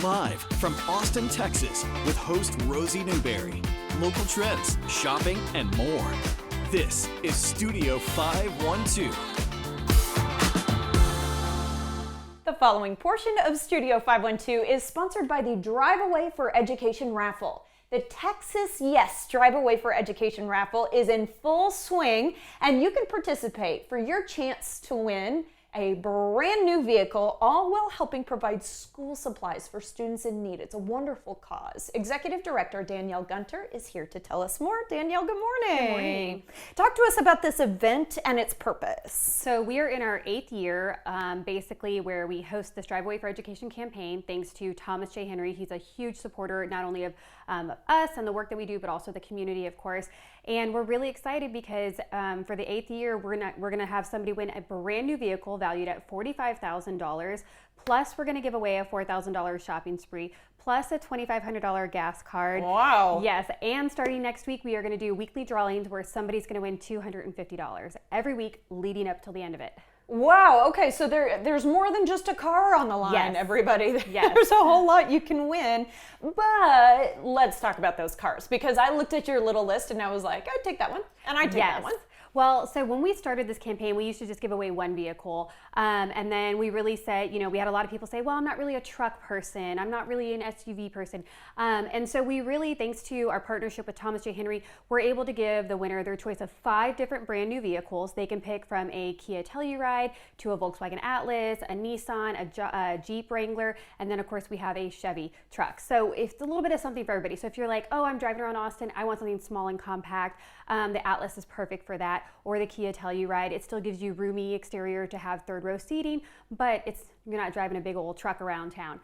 Live from Austin, Texas, with host Rosie Newberry. Local trends, shopping, and more. This is Studio 512. The following portion of Studio 512 is sponsored by the Drive Away for Education raffle. The Texas Yes Drive Away for Education raffle is in full swing, and you can participate for your chance to win a brand new vehicle, all while helping provide school supplies for students in need. It's a wonderful cause. Executive Director Danielle Gunter is here to tell us more. Danielle, good morning. Good morning. Talk to us about this event and its purpose. So we are in our 8th year, basically where we host this Drive Away for Education campaign, thanks to Thomas J. Henry. He's a huge supporter, not only of us and the work that we do, but also the community, of course. And we're really excited because for the 8th year, we're gonna have somebody win a brand new vehicle valued at $45,000. Plus, we're gonna give away a $4,000 shopping spree, plus a $2,500 gas card. Wow. Yes, and starting next week, we are gonna do weekly drawings where somebody's gonna win $250 every week leading up till the end of it. Wow, okay, so there's more than just a car on the line, Yes. Everybody. Yes. There's a whole lot you can win. But let's talk about those cars, because I looked at your little list and I was like, I'd take that one, and I'd take that one. Well, so when we started this campaign, we used to just give away one vehicle. And then we really said, we had a lot of people say, well, I'm not really a truck person. I'm not really an SUV person. And so we really, thanks to our partnership with Thomas J. Henry, we're able to give the winner their choice of 5 different brand new vehicles. They can pick from a Kia Telluride to a Volkswagen Atlas, a Nissan, a Jeep Wrangler, and then of course we have a Chevy truck. So it's a little bit of something for everybody. So if you're like, oh, I'm driving around Austin, I want something small and compact, the Atlas is perfect for that. Or the Kia Telluride. It still gives you roomy exterior to have third row seating, but you're not driving a big old truck around town.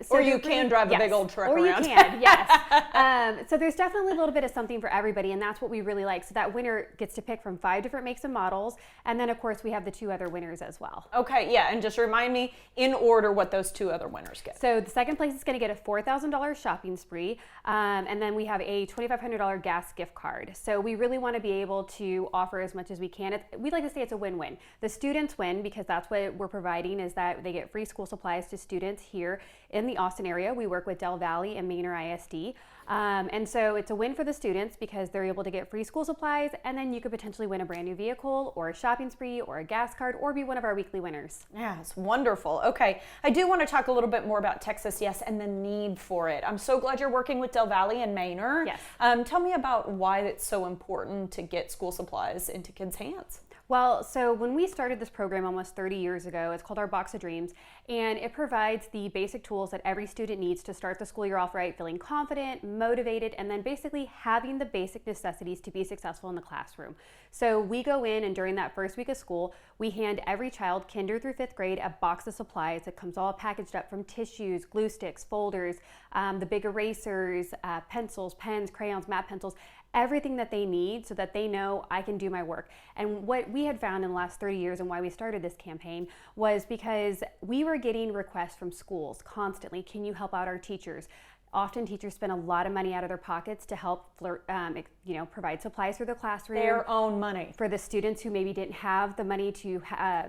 Or you can drive a big old truck around. Or you can, yes. So there's definitely a little bit of something for everybody, and that's what we really like. So that winner gets to pick from 5 different makes and models, and then of course we have the 2 other winners as well. Okay, yeah, and just remind me in order what those 2 other winners get. So the second place is going to get a $4,000 shopping spree, and then we have a $2,500 gas gift card. So we really want to be able to offer as much as we can. We'd like to say it's a win-win. The students win because that's what we're providing, is that they get free school supplies to students here in the Austin area. We work with Del Valley and Manor ISD. And so it's a win for the students because they're able to get free school supplies, and then you could potentially win a brand new vehicle or a shopping spree or a gas card or be one of our weekly winners. Yeah, it's wonderful. Okay, I do want to talk a little bit more about Texas Yes and the need for it. I'm so glad you're working with Del Valley and Manor. Yes. Tell me about why it's so important to get school supplies into kids' hands. Well, so when we started this program almost 30 years ago, it's called our Box of Dreams, and it provides the basic tools that every student needs to start the school year off right, feeling confident, motivated, and then basically having the basic necessities to be successful in the classroom. So we go in, and during that first week of school, we hand every child, kinder through 5th grade, a box of supplies. It comes all packaged up from tissues, glue sticks, folders, the big erasers, pencils, pens, crayons, matte pencils, everything that they need so that they know I can do my work. And what we had found in the last 30 years and why we started this campaign was because we were getting requests from schools constantly, can you help out our teachers? Often teachers spend a lot of money out of their pockets to help provide supplies for the classroom. Their own money. For the students who maybe didn't have the money to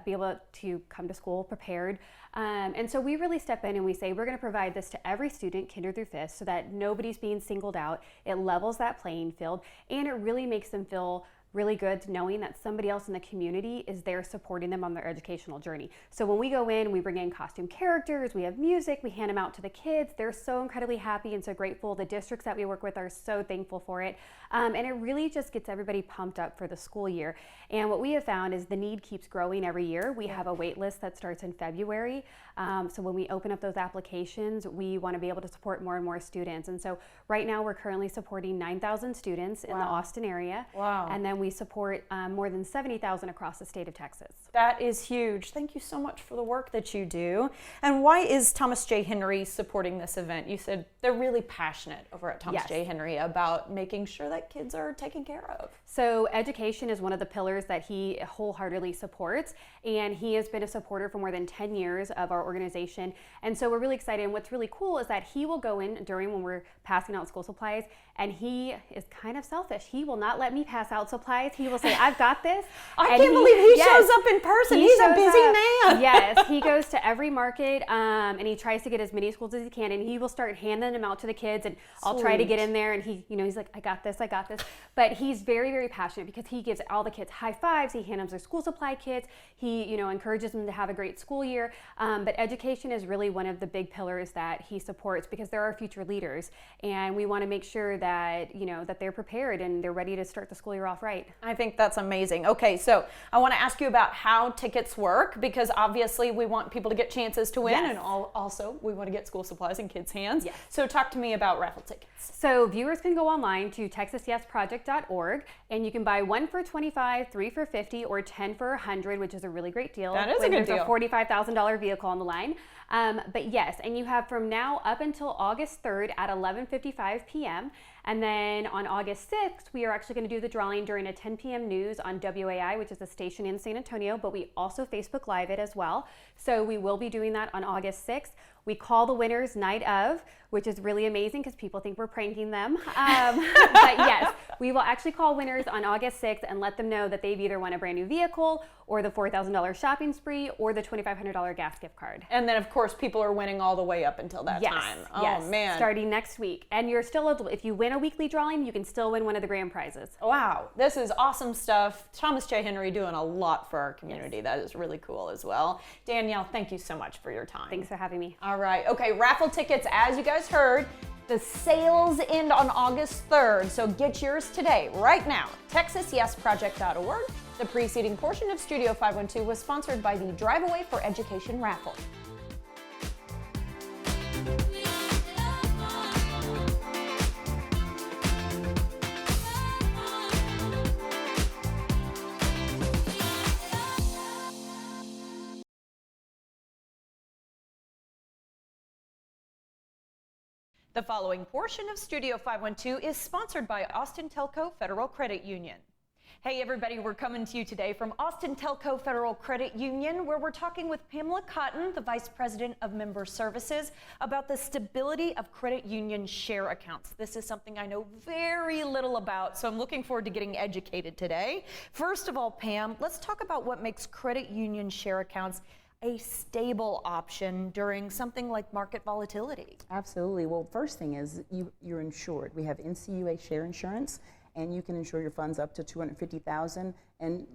be able to come to school prepared. And so we really step in and we say, we're going to provide this to every student, kinder through 5th, so that nobody's being singled out. It levels that playing field, and it really makes them feel really good knowing that somebody else in the community is there supporting them on their educational journey. So when we go in, we bring in costume characters, we have music, we hand them out to the kids. They're so incredibly happy and so grateful. The districts that we work with are so thankful for it. And it really just gets everybody pumped up for the school year. And what we have found is the need keeps growing every year. We have a wait list that starts in February. So when we open up those applications, we want to be able to support more and more students. And so right now we're currently supporting 9,000 students in the Austin area. Wow. And then we support more than 70,000 across the state of Texas. That is huge. Thank you so much for the work that you do. And why is Thomas J. Henry supporting this event? You said they're really passionate over at Thomas J. Henry about making sure that kids are taken care of. So education is one of the pillars that he wholeheartedly supports, and he has been a supporter for more than 10 years of our organization. And so we're really excited. And what's really cool is that he will go in during when we're passing out school supplies, and he is kind of selfish. He will not let me pass out supplies supplies, he will say, I've got this. I And can't believe he yes, shows up in person. he He's a shows busy up. man. Yes, he goes to every market and he tries to get as many schools as he can, and he will start handing them out to the kids, and I'll try to get in there, and he, he's like, I got this. But he's very, very passionate because he gives all the kids high fives. He hands them their school supply kits. He, encourages them to have a great school year. But education is really one of the big pillars that he supports because they're our future leaders, and we want to make sure that, that they're prepared and they're ready to start the school year off right. I think that's amazing. Okay, so I want to ask you about how tickets work, because obviously we want people to get chances to win, and also we want to get school supplies in kids' hands. Yes. So talk to me about raffle tickets. So viewers can go online to texasyesproject.org, and you can buy 1 for $25, 3 for $50, or 10 for $100, which is a really great deal. That is a when good there's deal. a $45,000 vehicle on the line. But yes, and you have from now up until August 3rd at 11:55 p.m. And then on August 6th, we are actually going to do the drawing during a 10 p.m. news on WAI, which is a station in San Antonio, but we also Facebook Live it as well. So we will be doing that on August 6th. We call the winners night of, which is really amazing because people think we're pranking them. But yes, we will actually call winners on August 6th and let them know that they've either won a brand new vehicle or the $4,000 shopping spree or the $2,500 gas gift card. And then, of course, people are winning all the way up until that time. Yes, Oh, man. starting next week. And you're still eligible. If you win a weekly drawing, you can still win one of the grand prizes. Wow, this is awesome stuff. Thomas J. Henry doing a lot for our community. Yes. That is really cool as well. Danielle, thank you so much for your time. Thanks for having me. All right. Okay, raffle tickets, as you guys heard, the sales end on August 3rd, so get yours today, right now. TexasYesProject.org. The preceding portion of Studio 512 was sponsored by the Drive Away for Education raffle. The following portion of Studio 512 is sponsored by Austin Telco Federal Credit Union. Hey everybody, we're coming to you today from Austin Telco Federal Credit Union, where we're talking with Pamela Cotton, the Vice President of Member Services, about the stability of credit union share accounts. This is something I know very little about, so I'm looking forward to getting educated today. First of all, Pam, let's talk about what makes credit union share accounts a stable option during something like market volatility. Absolutely. Well, first thing is you're insured. We have NCUA share insurance, and you can insure your funds up to $250,000 and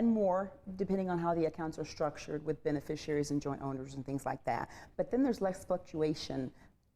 more, depending on how the accounts are structured with beneficiaries and joint owners and things like that. But then there's less fluctuation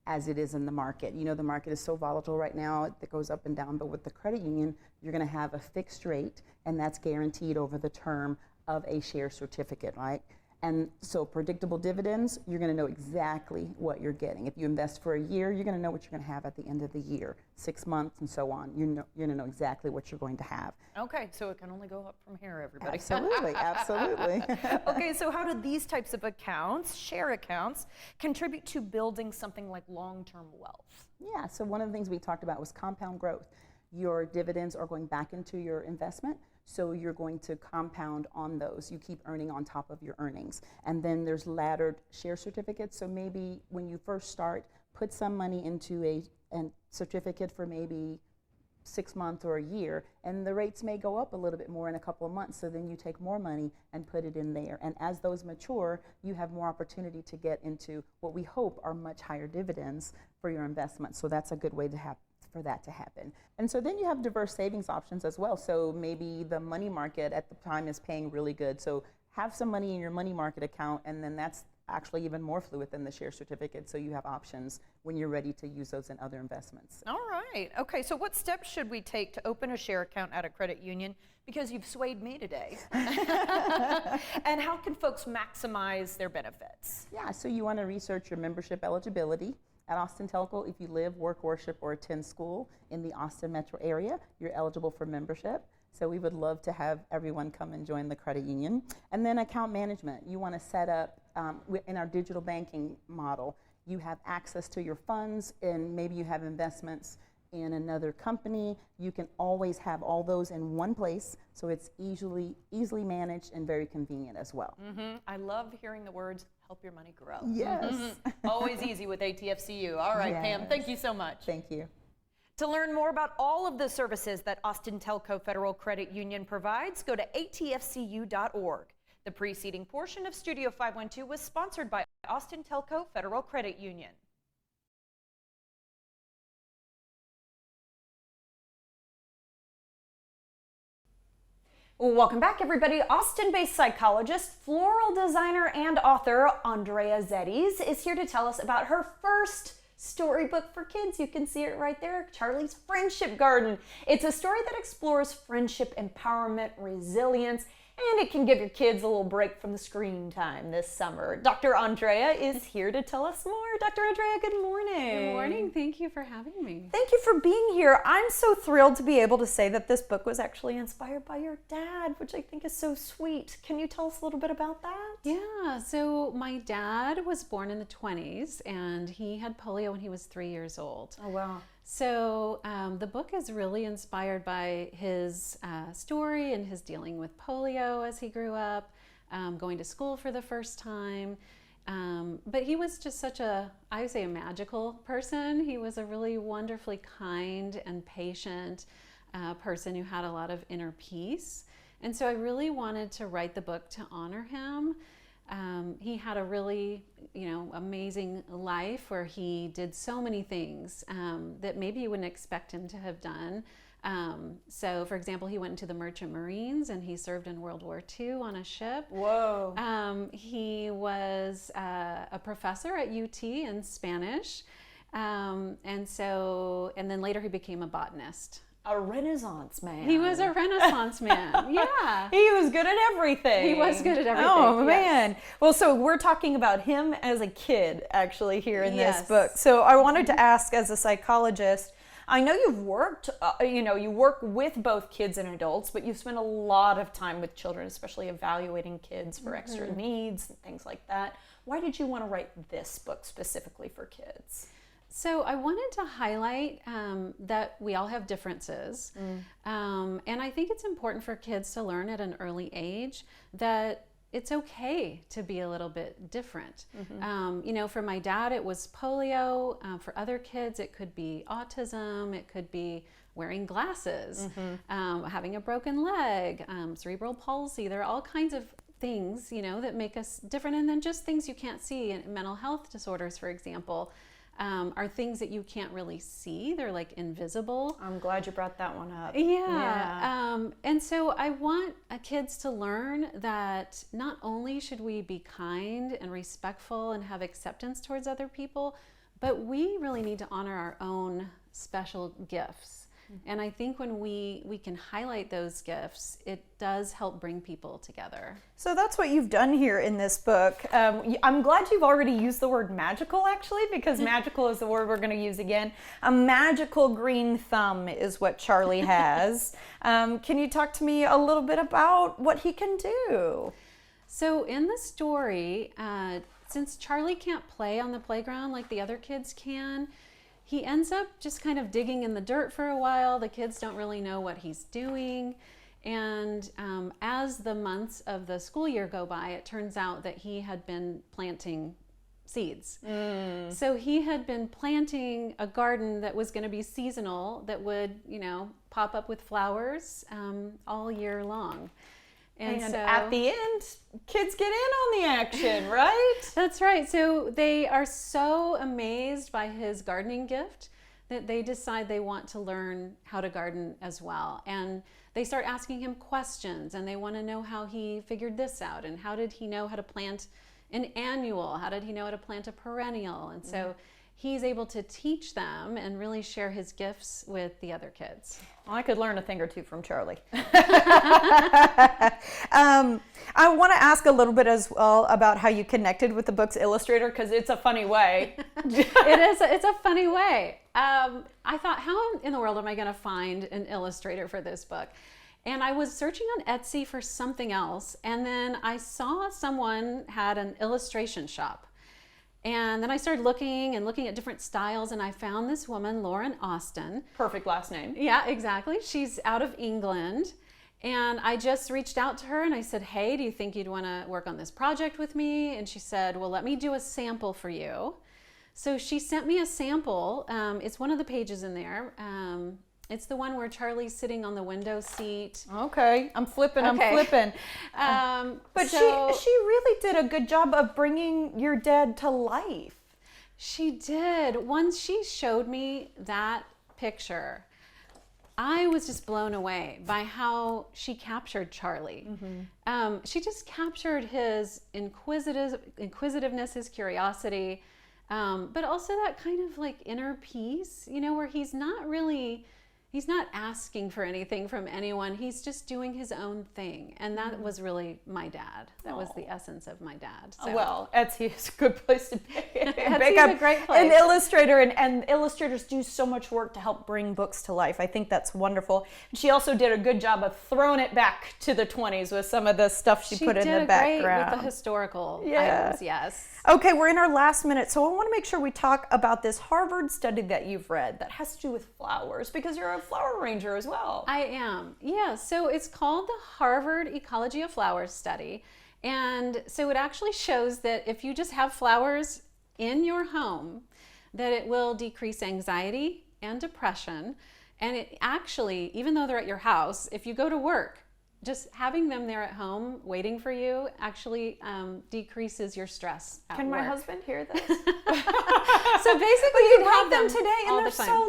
as it is in the market. The market is so volatile right now, it goes up and down, but with the credit union, you're going to have a fixed rate, and that's guaranteed over the term of a share certificate, right? And so predictable dividends, you're going to know exactly what you're getting. If you invest for a year, you're going to know what you're going to have at the end of the year, 6 months and so on. You're going to know exactly what you're going to have. Okay, so it can only go up from here, everybody. Absolutely, absolutely. Okay, so how do these types of accounts, share accounts, contribute to building something like long-term wealth? Yeah, so one of the things we talked about was compound growth. Your dividends are going back into your investment, so you're going to compound on those. You keep earning on top of your earnings. And then there's laddered share certificates, so maybe when you first start, put some money into a certificate for maybe 6 months or a year, and the rates may go up a little bit more in a couple of months, so then you take more money and put it in there. And as those mature, you have more opportunity to get into what we hope are much higher dividends for your investment. So that's a good way to have for that to happen. And so then you have diverse savings options as well. So maybe the money market at the time is paying really good. So have some money in your money market account, and then that's actually even more fluid than the share certificate. So you have options when you're ready to use those in other investments. All right. Okay, so what steps should we take to open a share account at a credit union? Because you've swayed me today. And how can folks maximize their benefits? Yeah, so you want to research your membership eligibility. At Austin Telco, if you live, work, worship, or attend school in the Austin metro area, you're eligible for membership. So we would love to have everyone come and join the credit union. And then account management. You want to set up, in our digital banking model, you have access to your funds, and maybe you have investments in another company. You can always have all those in one place, so it's easily managed and very convenient as well. Mm-hmm. I love hearing the words, help your money grow. Yes. Mm-hmm. Always easy with ATFCU. All right, Yes. Pam, thank you so much. Thank you. To learn more about all of the services that Austin Telco Federal Credit Union provides, go to atfcu.org. The preceding portion of Studio 512 was sponsored by Austin Telco Federal Credit Union. Welcome back, everybody. Austin-based psychologist, floral designer, and author Andrea Zettes is here to tell us about her first storybook for kids. You can see it right there, Charlie's Friendship Garden. It's a story that explores friendship, empowerment, resilience, and it can give your kids a little break from the screen time this summer. Dr. Andrea is here to tell us more. Dr. Andrea, good morning. Good morning. Thank you for having me. Thank you for being here. I'm so thrilled to be able to say that this book was actually inspired by your dad, which I think is so sweet. Can you tell us a little bit about that? Yeah, so my dad was born in the 20s and he had polio when he was 3 years old. Oh, wow. So the book is really inspired by his story and his dealing with polio as he grew up, going to school for the first time. But he was just such I would say, a magical person. He was a really wonderfully kind and patient person who had a lot of inner peace. And so I really wanted to write the book to honor him. He had a really, amazing life where he did so many things that maybe you wouldn't expect him to have done. So, for example, he went into the Merchant Marines and he served in World War II on a ship. Whoa. He was a professor at UT in Spanish. And then later he became a botanist. A Renaissance man. He was a Renaissance man. Yeah. He was good at everything. He was good at everything. Oh, yes. man. Well, so we're talking about him as a kid, actually, here in this Yes. book. So I wanted to ask, as a psychologist, I know you've worked, you work with both kids and adults, but you've spent a lot of time with children, especially evaluating kids for extra needs and things like that. Why did you want to write this book specifically for kids? So I wanted to highlight that we all have differences. And I think it's important for kids to learn at an early age that it's okay to be a little bit different. For my dad, it was polio. For other kids, it could be autism. It could be wearing glasses, having a broken leg, cerebral palsy. There are all kinds of things, that make us different. And then just things you can't see. And mental health disorders, for example, are things that you can't really see. They're like invisible. I'm glad you brought that one up. Yeah. And so I want kids to learn that not only should we be kind and respectful and have acceptance towards other people, but we really need to honor our own special gifts. And I think when we can highlight those gifts, it does help bring people together. So that's what you've done here in this book. I'm glad you've already used the word magical, actually, because magical is the word we're going to use again. A magical green thumb is what Charlie has. Can you talk to me a little bit about what he can do? So in the story, since Charlie can't play on the playground like the other kids can, he ends up just kind of digging in the dirt for a while. The kids don't really know what he's doing. And as the months of the school year go by, it turns out that he had been planting seeds. So he had been planting a garden that was going to be seasonal, that would, pop up with flowers all year long. And so, at the end, kids get in on the action, right? That's right. So they are so amazed by his gardening gift that they decide they want to learn how to garden as well. And they start asking him questions, and they want to know how he figured this out, and how did he know how to plant an annual? How did he know how to plant a perennial? And so he's able to teach them and really share his gifts with the other kids. Well, I could learn a thing or two from Charlie. I want to ask a little bit as well about how you connected with the book's illustrator, because it's a funny way. It's a funny way. I thought, how in the world am I going to find an illustrator for this book? And I was searching on Etsy for something else, and then I saw someone had an illustration shop. And then I started looking at different styles, and I found this woman, Lauren Austin. Perfect last name. Yeah, exactly. She's out of England. And I just reached out to her and I said, hey, do you think you'd want to work on this project with me? And she said, well, let me do a sample for you. So she sent me a sample. It's one of the pages in there. It's the one where Charlie's sitting on the window seat. Okay, I'm flipping. Okay. But so she really did a good job of bringing your dad to life. she did. Once she showed me that picture, I was just blown away by how she captured Charlie. She just captured his inquisitiveness, his curiosity, but also that kind of like inner peace, you know, where he's not asking for anything from anyone. He's just doing his own thing. And that was really my dad. That was the essence of my dad. So. Well, Etsy is a good place to pick Etsy's up a great place. an illustrator, and illustrators do so much work to help bring books to life. I think that's wonderful. She also did a good job of throwing it back to the 20s with some of the stuff she put in the background. Great with the historical items, yes. Okay, we're in our last minute, so I want to make sure we talk about this Harvard study that you've read that has to do with flowers, because you're a flower ranger as well. I am, yeah. So it's called the Harvard Ecology of Flowers study. And so it actually shows that if you just have flowers in your home, that it will decrease anxiety and depression. And it actually, even though they're at your house, if you go to work, just having them there at home waiting for you actually decreases your stress at Can my work. husband hear this? So basically, You you brought have them today, and all they're the time. so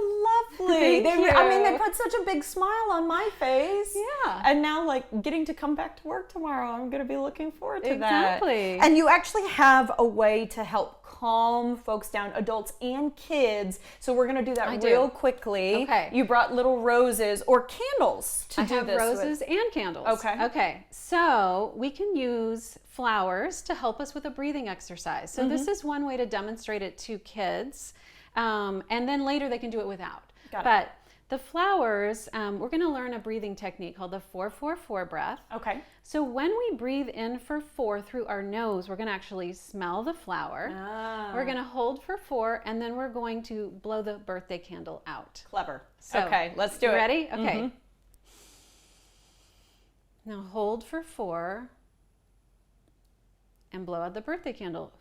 lovely. Thank I mean, they you. put such a big smile on my face. Yeah. And now, like, getting to come back to work tomorrow, I'm going to be looking forward to that. Exactly. And you actually have a way to help calm folks down, adults and kids. So we're going to do that I do. real quickly. Okay. You brought little roses or candles to I do have this roses with. and candles. Okay. Okay. So we can use flowers to help us with a breathing exercise. So this is one way to demonstrate it to kids. And then later they can do it without. Got it. But the flowers, we're going to learn a breathing technique called the 4-4-4 breath. Okay. So when we breathe in for 4 through our nose, we're going to actually smell the flower. We're going to hold for 4, and then we're going to blow the birthday candle out. Clever. So, okay, let's do it. Ready? Okay. Now hold for 4 and blow out the birthday candle.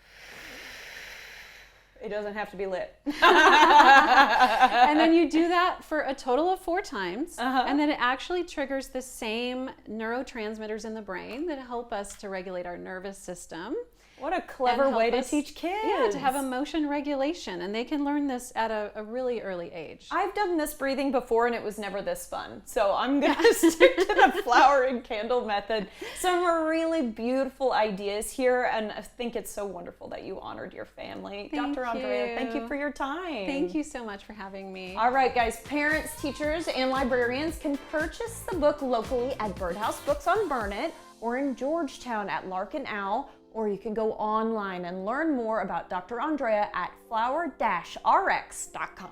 It doesn't have to be lit. And then you do that for a total of 4 times. And then it actually triggers the same neurotransmitters in the brain that help us to regulate our nervous system. What a clever and help way to us- teach kids. Yeah, to have emotion regulation. And they can learn this at a really early age. I've done this breathing before and it was never this fun. So I'm going to stick to the flower and candle method. Some really beautiful ideas here, and I think it's so wonderful that you honored your family. Thank Dr. Andrea, you. thank you for your time. Thank you so much for having me. All right, guys, parents, teachers, and librarians can purchase the book locally at Birdhouse Books on Burnett or in Georgetown at Lark and Owl, or you can go online and learn more about Dr. Andrea at flower-rx.com.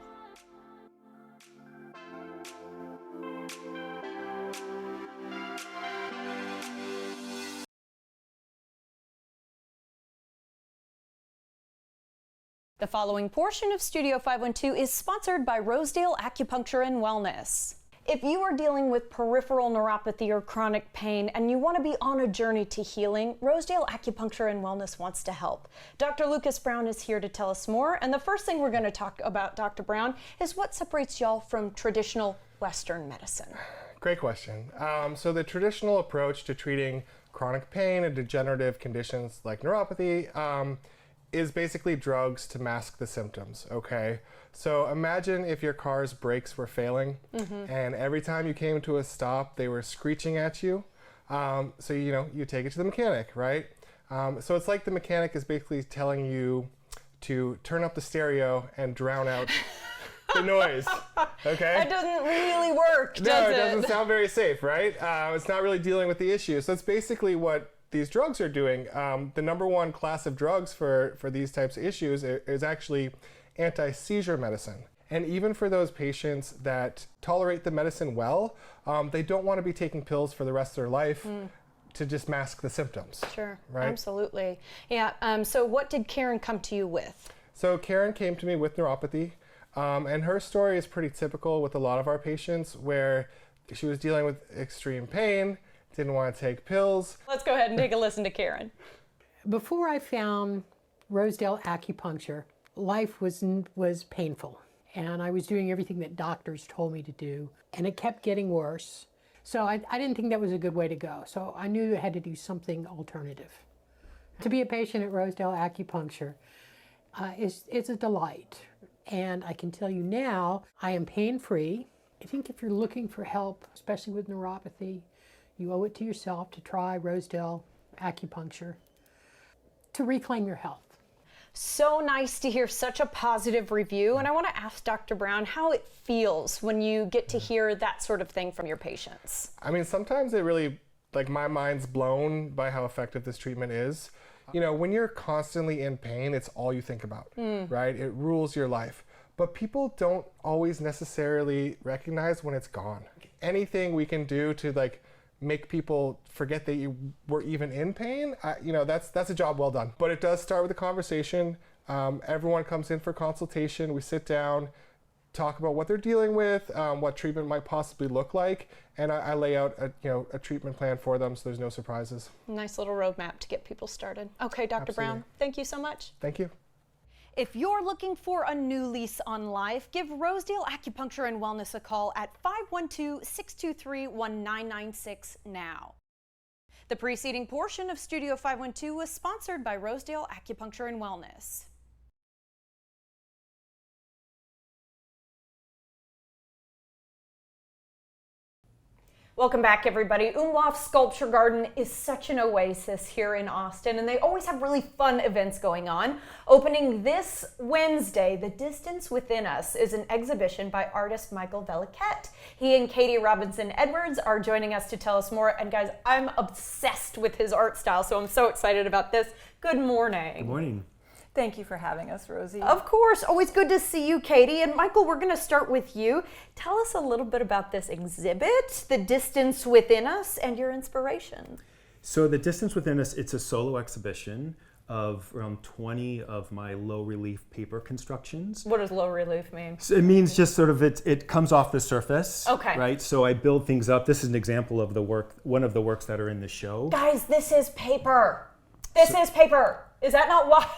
The following portion of Studio 512 is sponsored by Rosedale Acupuncture and Wellness. If you are dealing with peripheral neuropathy or chronic pain and you want to be on a journey to healing, Rosedale Acupuncture and Wellness wants to help. Dr. Lucas Brown is here to tell us more, and the first thing we're going to talk about, Dr. Brown, is what separates y'all from traditional Western medicine. Great question. So the traditional approach to treating chronic pain and degenerative conditions like neuropathy is basically drugs to mask the symptoms, okay? So imagine if your car's brakes were failing and every time you came to a stop, they were screeching at you. So, you take it to the mechanic, right? So it's like the mechanic is basically telling you to turn up the stereo and drown out the noise, okay? That doesn't really work, does No, it? it doesn't sound very safe, right? It's not really dealing with the issue. So it's basically what these drugs are doing. The number one class of drugs for these types of issues is actually anti-seizure medicine. And even for those patients that tolerate the medicine well, they don't want to be taking pills for the rest of their life to just mask the symptoms. Sure, right? absolutely. Yeah, so what did Karen come to you with? So Karen came to me with neuropathy, and her story is pretty typical with a lot of our patients, where she was dealing with extreme pain, didn't want to take pills. Let's go ahead and take a listen to Karen. Before I found Rosedale Acupuncture life was painful, and I was doing everything that doctors told me to do, and it kept getting worse. So I didn't think that was a good way to go. So I knew I had to do something alternative. To be a patient at Rosedale Acupuncture is a delight. And I can tell you now, I am pain-free. I think if you're looking for help, especially with neuropathy, you owe it to yourself to try Rosedale Acupuncture to reclaim your health. So nice to hear such a positive review. And I want to ask Dr. Brown how it feels when you get to hear that sort of thing from your patients. I mean, sometimes it really, like, my mind's blown by how effective this treatment is. You know, when you're constantly in pain, it's all you think about, right? It rules your life. But people don't always necessarily recognize when it's gone. Anything we can do to, like, make people forget that you were even in pain, you know, that's a job well done. But it does start with a conversation. Everyone comes in for consultation. We sit down, talk about what they're dealing with, what treatment might possibly look like, and I lay out a treatment plan for them so there's no surprises. Nice little roadmap to get people started. Okay, Dr. Brown, thank you so much. Thank you. If you're looking for a new lease on life, give Rosedale Acupuncture and Wellness a call at 512-623-1996 now. The preceding portion of Studio 512 was sponsored by Rosedale Acupuncture and Wellness. Welcome back, everybody. Umlauf Sculpture Garden is such an oasis here in Austin, and they always have really fun events going on. Opening this Wednesday, The Distance Within Us is an exhibition by artist Michael Veliquette. He and Katie Robinson Edwards are joining us to tell us more. And guys, I'm obsessed with his art style, so I'm so excited about this. Good morning. Good morning. Thank you for having us, Rosie. Of course. Always good to see you, Katie. And Michael, we're going to start with you. Tell us a little bit about this exhibit, The Distance Within Us, and your inspiration. So The Distance Within Us, it's a solo exhibition of around 20 of my low relief paper constructions. What does low relief mean? So it means just sort of it comes off the surface. Okay. Right? So I build things up. This is an example of the work, one of the works that are in the show. Guys, this is paper. This is paper. Is that not wild?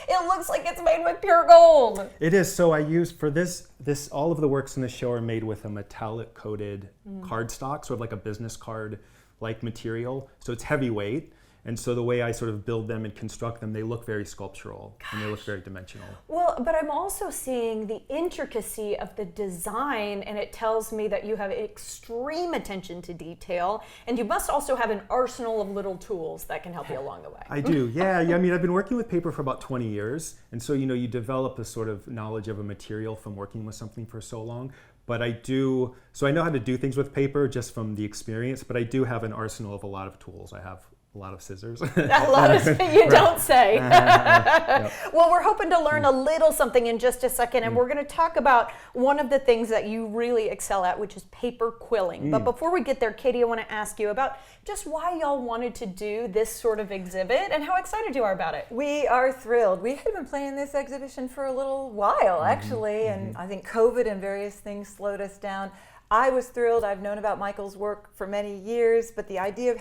It looks like it's made with pure gold. It is. So I use for this all of the works in the show are made with a metallic coated cardstock, sort of like a business card like material. So it's heavyweight. And so the way I sort of build them and construct them, they look very sculptural and they look very dimensional. Well, but I'm also seeing the intricacy of the design, and it tells me that you have extreme attention to detail, and you must also have an arsenal of little tools that can help you along the way. I do, yeah. I mean, I've been working with paper for about 20 years, and so, you know, you develop a sort of knowledge of a material from working with something for so long. But I know how to do things with paper just from the experience, but I do have an arsenal of a lot of tools. I have a lot of scissors. A lot of you don't say. Yep. Well, we're hoping to learn a little something in just a second, and we're going to talk about one of the things that you really excel at, which is paper quilling. But before we get there, Katie, I want to ask you about just why y'all wanted to do this sort of exhibit and how excited you are about it. We are thrilled. We had been planning this exhibition for a little while, actually, and I think COVID and various things slowed us down. I was thrilled. I've known about Michael's work for many years, but the idea of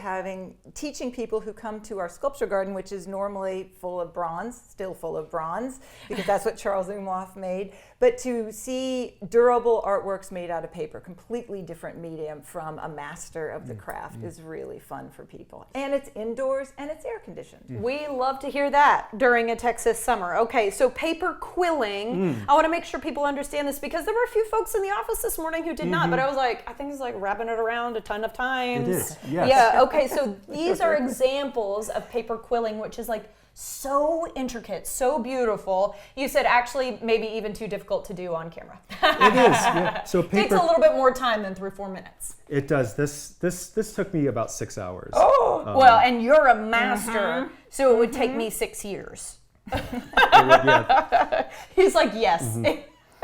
teaching people who come to our sculpture garden, which is normally full of bronze, still full of bronze, because that's what Charles Umlauf made, but to see durable artworks made out of paper, completely different medium from a master of the craft, is really fun for people. And it's indoors and it's air conditioned. We love to hear that during a Texas summer. Okay, so paper quilling. I want to make sure people understand this because there were a few folks in the office this morning who did not, but I was like, I think it's like wrapping it around a ton of times. It is, yes. Yeah, okay, so these are examples of paper quilling, which is like so intricate, so beautiful. You said actually maybe even too difficult to do on camera. It is, yeah. So paper takes a little bit more time than 3-4 minutes. It does. This took me about 6 hours. Oh, well, and you're a master, so it would take me 6 years. He's like, yes.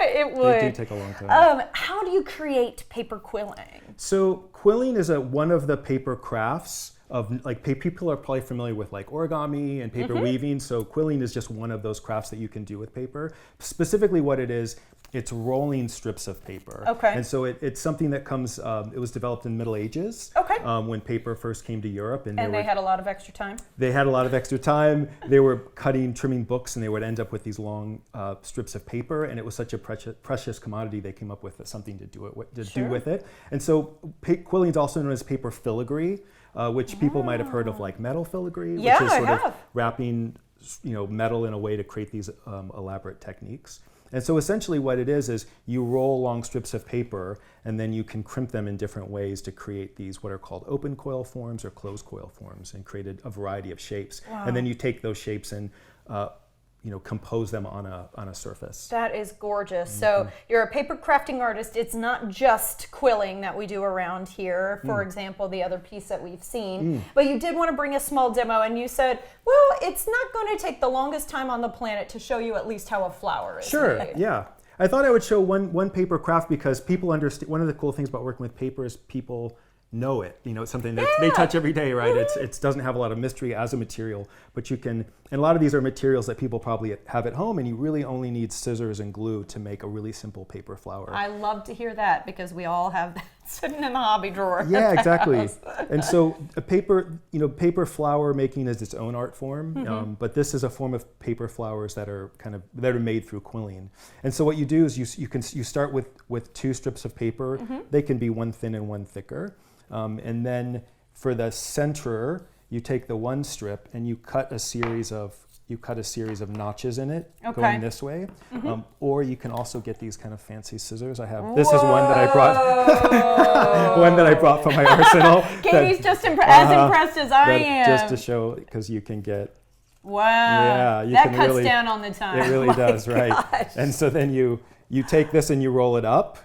It would. They do take a long time. How do you create paper quilling? So quilling is one of the paper crafts of like people are probably familiar with like origami and paper weaving. So quilling is just one of those crafts that you can do with paper. Specifically what it is, It's rolling strips of paper. Okay. And so it's something that comes, it was developed in the Middle Ages. Okay. When paper first came to Europe. And they had a lot of extra time? They had a lot of extra time. They were trimming books, and they would end up with these long strips of paper, and it was such a precious commodity, they came up with something to do with it. And so quilling is also known as paper filigree, which people might have heard of, like metal filigree, which is sort of wrapping metal in a way to create these elaborate techniques. And so essentially what it is you roll long strips of paper, and then you can crimp them in different ways to create these what are called open coil forms or closed coil forms, and create a variety of shapes. Wow. And then you take those shapes and compose them on a surface. That is gorgeous. So you're a paper crafting artist. It's not just quilling that we do around here, for example, the other piece that we've seen, but you did want to bring a small demo, and you said, well, it's not going to take the longest time on the planet to show you at least how a flower is made. Yeah. I thought I would show one paper craft because people understand. One of the cool things about working with paper is people know it. It's something that they touch every day, right? It doesn't have a lot of mystery as a material, but you can, and a lot of these are materials that people probably have at home, and you really only need scissors and glue to make a really simple paper flower. I love to hear that because we all have that sitting in the hobby drawer. Yeah, exactly. And so a paper flower making is its own art form, but this is a form of paper flowers that are made through quilling. And so what you do is you start with two strips of paper. They can be one thin and one thicker. And then for the center, you take the one strip and you cut a series of notches in it going this way. Or you can also get these kind of fancy scissors. This is one that I brought from my arsenal. Katie's just as impressed as I am. Just to show, because you can get. Wow. Yeah, that cuts down on the time. It really does, right? And so then you take this and you roll it up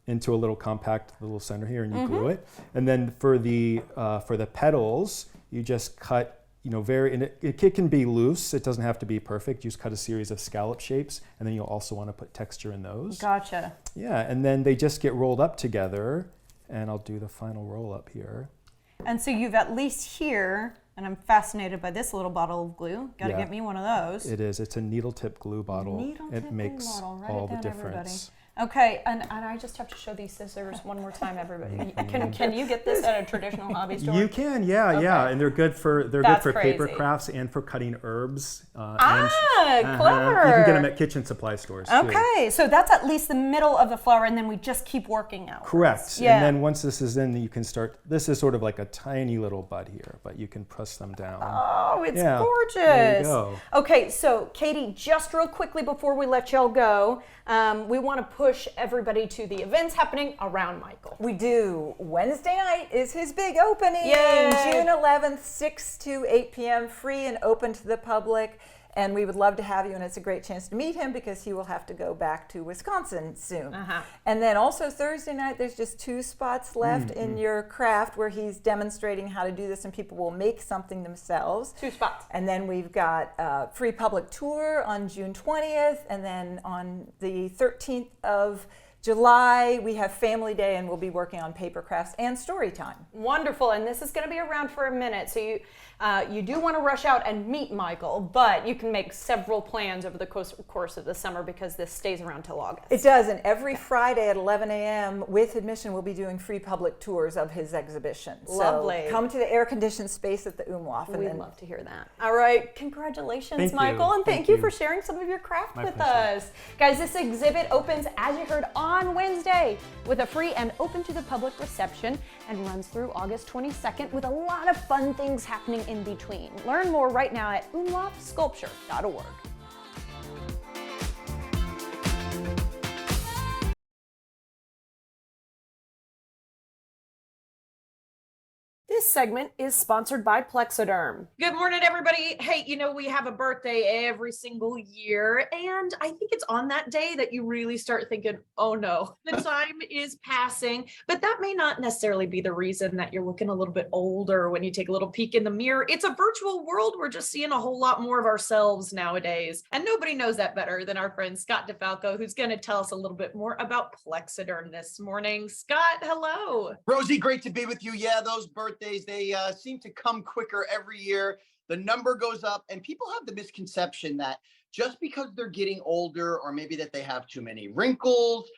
into a little compact little center here, and you glue it. And then for the petals, you just cut, it can be loose. It doesn't have to be perfect. You just cut a series of scallop shapes, and then you'll also want to put texture in those. Gotcha. Yeah, and then they just get rolled up together, and I'll do the final roll up here. And so you've at least here, and I'm fascinated by this little bottle of glue. Got to get me one of those. It is. It's a needle tip glue bottle. It makes all the difference. Okay, and I just have to show these scissors one more time, everybody. Can you get this at a traditional hobby store? You can, yeah, and they're good for paper crafts and for cutting herbs. Clever! You can get them at kitchen supply stores too. Okay, so that's at least the middle of the flower, and then we just keep working out. Correct. Yeah. And then once this is in, you can start. This is sort of like a tiny little bud here, but you can press them down. Oh, it's gorgeous. There you go. Okay, so Katie, just real quickly before we let y'all go, we want to push everybody to the events happening around Michael. We do. Wednesday night is his big opening. Yay. June 11th, 6 to 8 p.m., free and open to the public. And we would love to have you, and it's a great chance to meet him because he will have to go back to Wisconsin soon. And then also Thursday night, there's just 2 spots left in your craft where he's demonstrating how to do this, and people will make something themselves. 2 spots. And then we've got a free public tour on June 20th, and then on the 13th of July, we have Family Day, and we'll be working on paper crafts and story time. Wonderful, and this is going to be around for a minute, so you do want to rush out and meet Michael, but you can make several plans over the course of the summer because this stays around till August. It does, and every Friday at 11 a.m. with admission, we'll be doing free public tours of his exhibition. Lovely. So come to the air-conditioned space at the Umlauf. We'd love to hear that. All right, congratulations, Thank Michael, you. and thank you for sharing some of your craft with us. Guys, this exhibit opens, as you heard, on Wednesday with a free and open to the public reception and runs through August 22nd with a lot of fun things happening in between. Learn more right now at umlaufsculpture.org. This segment is sponsored by Plexiderm. Good morning, everybody. Hey, we have a birthday every single year, and I think it's on that day that you really start thinking, oh no, the time is passing. But that may not necessarily be the reason that you're looking a little bit older when you take a little peek in the mirror. It's a virtual world. We're just seeing a whole lot more of ourselves nowadays. And nobody knows that better than our friend Scott DeFalco, who's going to tell us a little bit more about Plexiderm this morning. Scott, hello. Rosie, great to be with you. Yeah, those birthdays, they seem to come quicker every year. The number goes up, and people have the misconception that just because they're getting older, or maybe that they have too many wrinkles,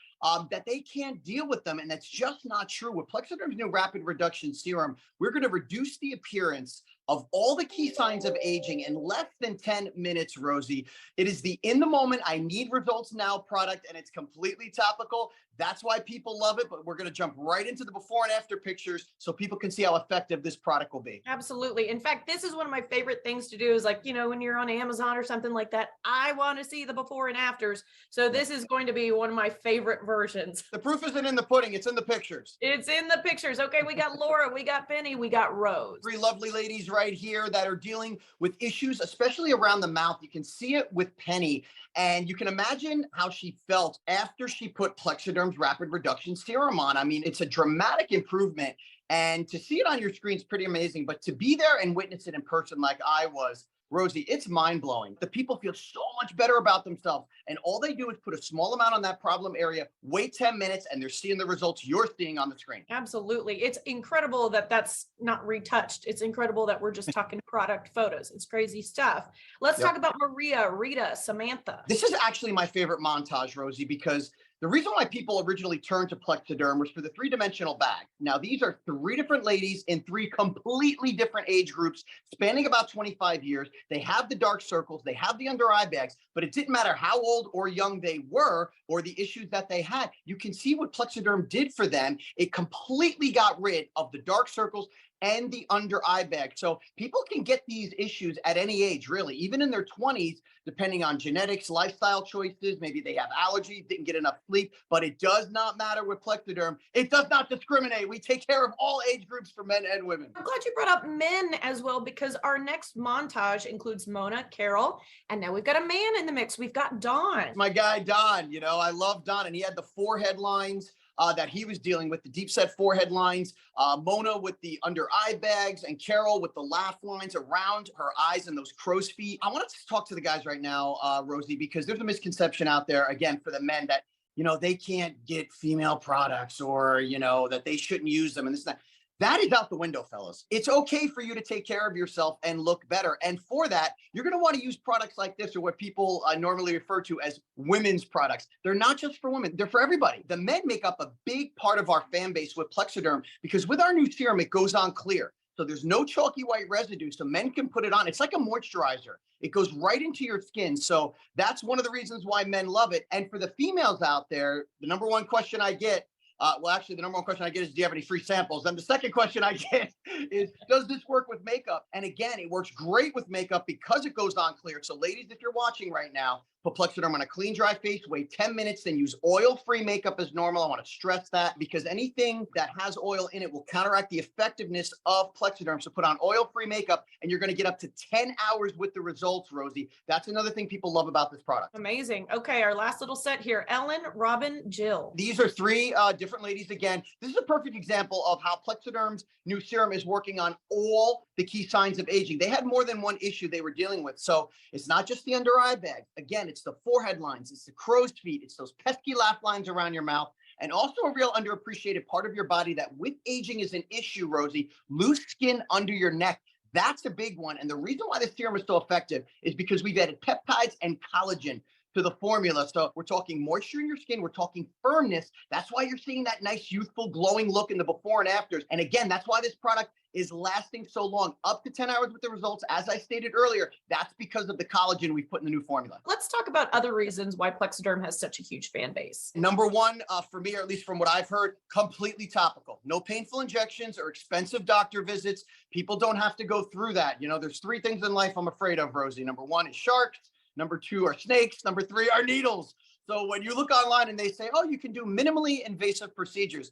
that they can't deal with them. And that's just not true. With Plexiderm's new rapid reduction serum, we're going to reduce the appearance of all the key signs of aging in less than 10 minutes, Rosie. It is the in the moment, I need results now product, and it's completely topical. That's why people love it, but we're going to jump right into the before and after pictures so people can see how effective this product will be. Absolutely. In fact, this is one of my favorite things to do is, like, you know, when you're on Amazon or something like that, I want to see the before and afters. So this is going to be one of my favorite versions. The proof isn't in the pudding, it's in the pictures. It's in the pictures. Okay, we got Laura, we got Penny, we got Rose. Three lovely ladies right here that are dealing with issues, especially around the mouth. You can see it with Penny, and you can imagine how she felt after she put Plexiderm's rapid reduction serum on. I mean, it's a dramatic improvement, and to see it on your screen is pretty amazing, but to be there and witness it in person like I was, Rosie, it's mind-blowing. The people feel so much better about themselves, and all they do is put a small amount on that problem area, wait 10 minutes, and they're seeing the results you're seeing on the screen. Absolutely. It's incredible that that's not retouched. It's incredible that we're just talking product photos. It's crazy stuff. Let's talk about Maria, Rita, Samantha. This is actually my favorite montage, Rosie, because the reason why people originally turned to Plexiderm was for the three-dimensional bag. Now, these are three different ladies in three completely different age groups, spanning about 25 years. They have the dark circles, they have the under eye bags, but it didn't matter how old or young they were or the issues that they had. You can see what Plexiderm did for them. It completely got rid of the dark circles and the under eye bag. So people can get these issues at any age, really, even in their 20s, depending on genetics, lifestyle choices. Maybe they have allergies, didn't get enough sleep, but it does not matter with Plexiderm. It does not discriminate. We take care of all age groups for men and women. I'm glad you brought up men as well, because our next montage includes Mona, Carol, and now we've got a man in the mix. We've got Don. My guy, Don, you know, I love Don, and he had the forehead lines that he was dealing with, the deep set forehead lines, Mona with the under eye bags, and Carol with the laugh lines around her eyes and those crow's feet. I want to talk to the guys right now, Rosie, because there's a misconception out there, again, for the men that, you know, they can't get female products, or, you know, that they shouldn't use them and this and that. That is out the window, fellas. It's okay for you to take care of yourself and look better. And for that, you're going to want to use products like this, or what people normally refer to as women's products. They're not just for women, they're for everybody. The men make up a big part of our fan base with Plexiderm, because with our new serum, it goes on clear. So there's no chalky white residue, so men can put it on. It's like a moisturizer. It goes right into your skin. So that's one of the reasons why men love it. And for the females out there, the number one question I get, well, actually, the number one question I get is, do you have any free samples? And the second question I get is, does this work with makeup? And again, it works great with makeup because it goes on clear. So ladies, if you're watching right now, put Plexiderm on a clean, dry face, wait 10 minutes, then use oil-free makeup as normal. I want to stress that, because anything that has oil in it will counteract the effectiveness of Plexiderm. So put on oil-free makeup, and you're going to get up to 10 hours with the results, Rosie. That's another thing people love about this product. Amazing. Okay, our last little set here, Ellen, Robin, Jill. These are three different ladies again. This is a perfect example of how Plexiderm's new serum is working on all the key signs of aging. They had more than one issue they were dealing with. So it's not just the under eye bag. Again, it's the forehead lines, it's the crow's feet, it's those pesky laugh lines around your mouth, and also a real underappreciated part of your body that with aging is an issue, Rosie, loose skin under your neck. That's a big one. And the reason why this serum is so effective is because we've added peptides and collagen to the formula. So we're talking moisture in your skin, we're talking firmness. That's why you're seeing that nice, youthful, glowing look in the before and afters. And again, that's why this product is lasting so long, up to 10 hours with the results. As I stated earlier, that's because of the collagen we've put in the new formula. Let's talk about other reasons why Plexiderm has such a huge fan base. Number one, for me, or at least from what I've heard, completely topical. No painful injections or expensive doctor visits. People don't have to go through that. You know, there's three things in life I'm afraid of, Rosie. Number one is sharks. Number two are snakes. Number three are needles. So when you look online and they say, oh, you can do minimally invasive procedures,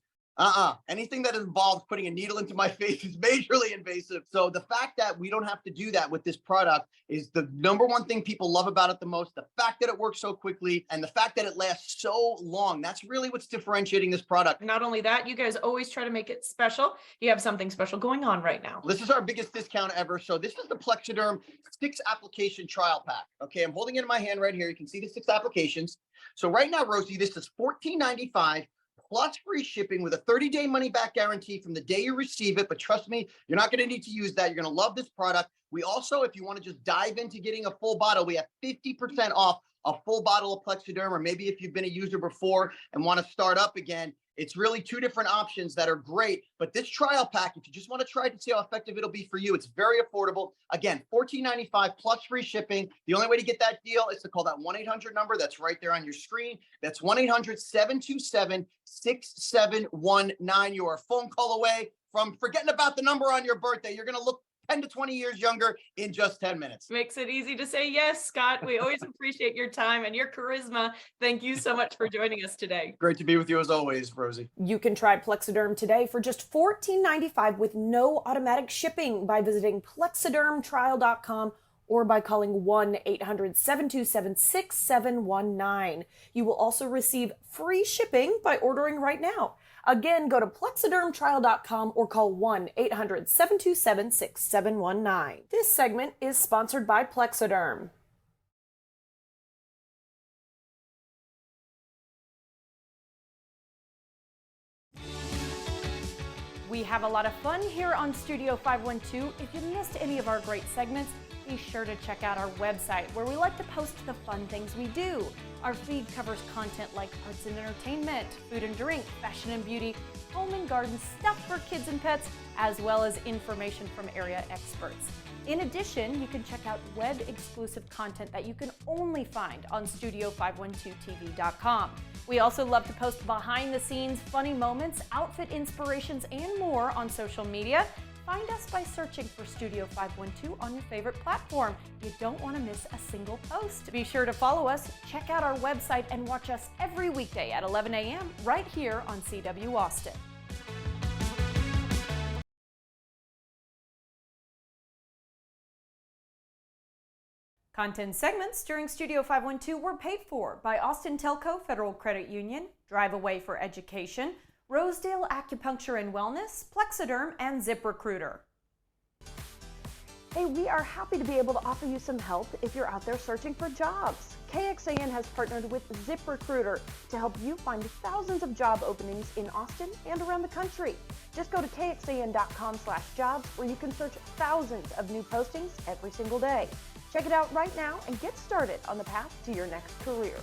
anything that involves putting a needle into my face is majorly invasive. So the fact that we don't have to do that with this product is the number one thing people love about it the most. The fact that it works so quickly and the fact that it lasts so long. That's really what's differentiating this product. Not only that, you guys always try to make it special. You have something special going on right now. This is our biggest discount ever. So this is the Plexiderm 6 application trial pack. Okay, I'm holding it in my hand right here. You can see the 6 applications. So right now, Rosie, this is $14.95 plus free shipping with a 30-day money-back guarantee from the day you receive it. But trust me, you're not going to need to use that. You're going to love this product. We also, if you want to just dive into getting a full bottle, we have 50% off a full bottle of Plexaderm, or maybe if you've been a user before and want to start up again. It's really two different options that are great. But this trial pack, if you just want to try to see how effective it'll be for you, it's very affordable. Again, $14.95 plus free shipping. The only way to get that deal is to call that 1-800 number that's right there on your screen. That's 1-800-727-6719. You are a phone call away from forgetting about the number on your birthday. You're going to look 10 to 20 years younger in just 10 minutes. Makes it easy to say yes, Scott. We always appreciate your time and your charisma. Thank you so much for joining us today. Great to be with you as always, Rosie. You can try Plexaderm today for just $14.95 with no automatic shipping by visiting plexadermtrial.com or by calling 1-800-727-6719. You will also receive free shipping by ordering right now. Again, go to plexadermtrial.com or call 1-800-727-6719. This segment is sponsored by Plexaderm. We have a lot of fun here on Studio 512. If you missed any of our great segments, be sure to check out our website where we like to post the fun things we do. Our feed covers content like arts and entertainment, food and drink, fashion and beauty, home and garden, stuff for kids and pets, as well as information from area experts. In addition, you can check out web-exclusive content that you can only find on Studio512TV.com. We also love to post behind-the-scenes funny moments, outfit inspirations, and more on social media. Find us by searching for Studio 512 on your favorite platform. You don't want to miss a single post. Be sure to follow us, check out our website, and watch us every weekday at 11 a.m. right here on CW Austin. Content segments during Studio 512 were paid for by Austin Telco Federal Credit Union, Drive Away for Education, Rosedale Acupuncture and Wellness, Plexaderm, and ZipRecruiter. Hey, we are happy to be able to offer you some help if you're out there searching for jobs. KXAN has partnered with ZipRecruiter to help you find thousands of job openings in Austin and around the country. Just go to kxan.com/jobs where you can search thousands of new postings every single day. Check it out right now and get started on the path to your next career.